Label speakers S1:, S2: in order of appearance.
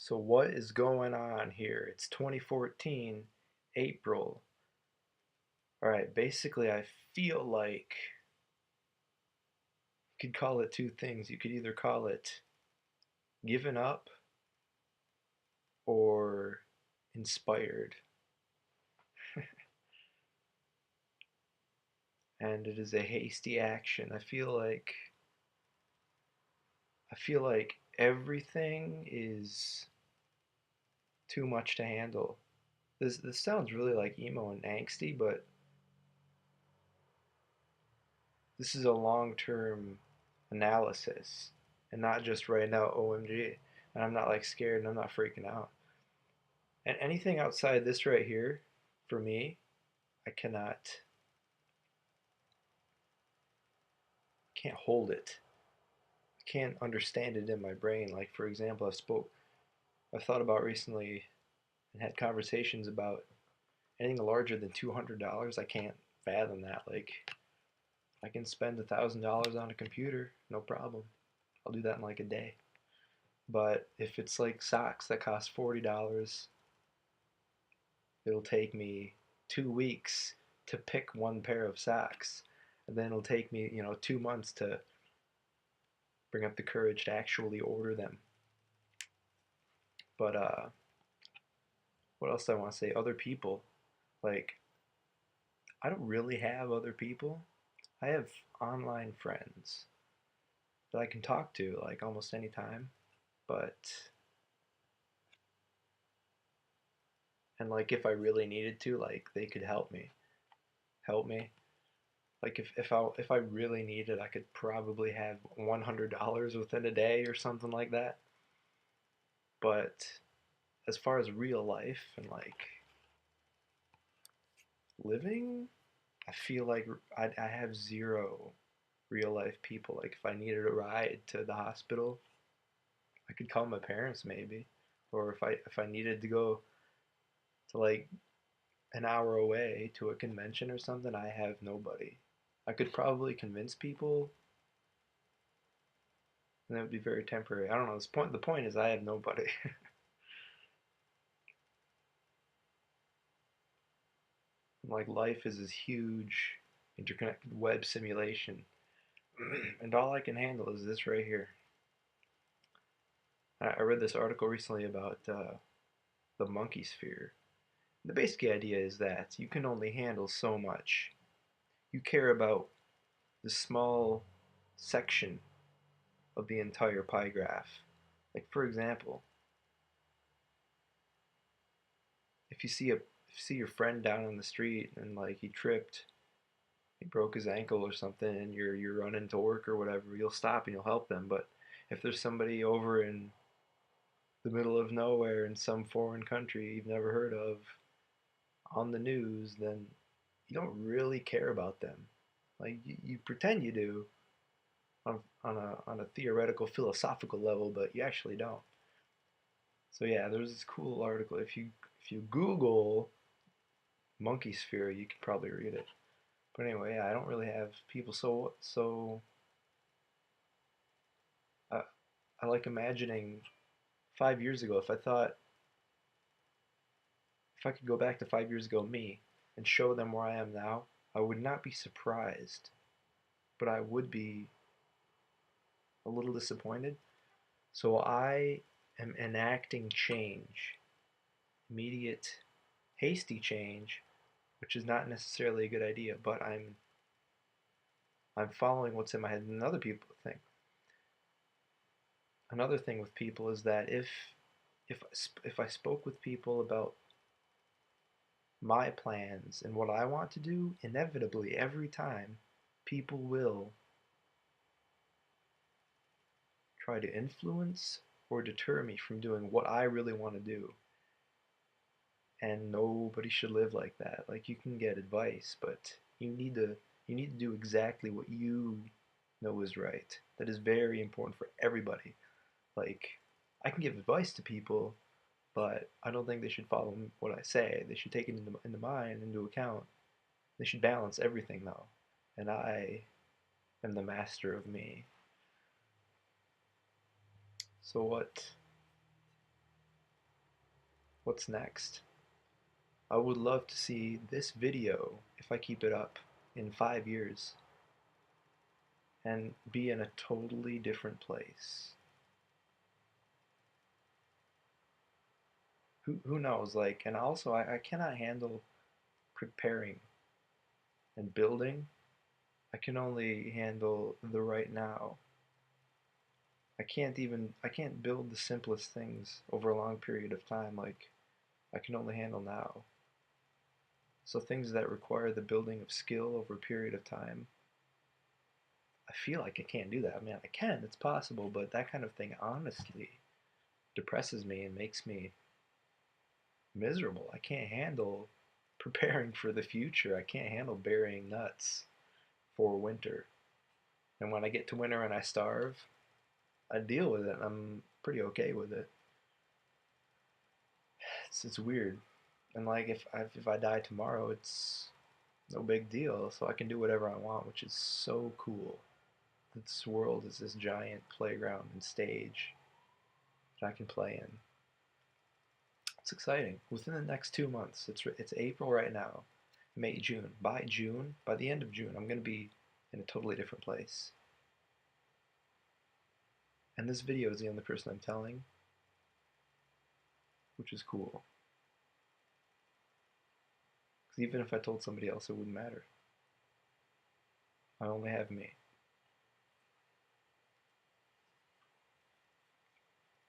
S1: So what is going on here? It's 2014, April. All right, basically I feel like you could call it two things. You could either call it given up or inspired. And it is a hasty action. I feel like everything is too much to handle. This sounds really like emo and angsty, but this is a long-term analysis and not just right now, OMG. And I'm not like scared and I'm not freaking out. And anything outside this right here, for me, I can't hold it. I can't understand it in my brain. Like for example, I've thought about recently and had conversations about anything larger than $200. I can't fathom that. Like I can spend $1,000 on a computer, no problem. I'll do that in like a day. But if it's like socks that cost $40, it'll take me 2 weeks to pick one pair of socks. And then it'll take me, 2 months to bring up the courage to actually order them. But what else do I want to say? Other people. Like, I don't really have other people. I have online friends that I can talk to like almost any time. But and like if I really needed to, like they could help me. Like if I really needed, I could probably have $100 within a day or something like that. But as far as real life and like living, I feel like I have zero real life people. Like if I needed a ride to the hospital, I could call my parents maybe, or if I needed to go to like an hour away to a convention or something, I have nobody. I could probably convince people, and that would be very temporary. I don't know. The point is I have nobody. Like life is this huge interconnected web simulation, and all I can handle is this right here. I read this article recently about the monkey sphere. The basic idea is that you can only handle so much. You care about the small section of the entire pie graph. Like for example, if you see your friend down on the street and like he broke his ankle or something, and you're running to work or whatever, you'll stop and you'll help them. But if there's somebody over in the middle of nowhere in some foreign country you've never heard of on the news, then you don't really care about them. Like you pretend you do on a theoretical philosophical level, but you actually don't. So yeah, there's this cool article. If you Google monkey sphere, you can probably read it. But anyway, yeah, I don't really have people. So uh, I like imagining 5 years ago. If I could go back to 5 years ago, me, and show them where I am now, I would not be surprised, but I would be a little disappointed. So I am enacting change, immediate, hasty change, which is not necessarily a good idea, but I'm following what's in my head. And another thing with people is that if I spoke with people about my plans and what I want to do, inevitably every time people will try to influence or deter me from doing what I really want to do. And nobody should live like that. Like you can get advice, but you need to do exactly what you know is right. That is very important for everybody. Like I can give advice to people, but I don't think they should follow what I say. They should take it into mind, into account. They should balance everything though. And I am the master of me. So What's next? I would love to see this video, if I keep it up, in 5 years and be in a totally different place. Who knows? Like, and also, I cannot handle preparing and building. I can only handle the right now. I can't build the simplest things over a long period of time. Like, I can only handle now. So things that require the building of skill over a period of time, I feel like I can't do that. I mean, I can, it's possible, but that kind of thing honestly depresses me and makes me miserable. I can't handle preparing for the future. I can't handle burying nuts for winter. And when I get to winter and I starve, I deal with it. I'm pretty okay with it. It's weird. And like if I die tomorrow, it's no big deal. So I can do whatever I want, which is so cool. This world is this giant playground and stage that I can play in. It's exciting. Within the next 2 months, it's April right now, May, June. By the end of June, I'm gonna be in a totally different place. And this video is the only person I'm telling, which is cool. Because even if I told somebody else, it wouldn't matter. I only have me.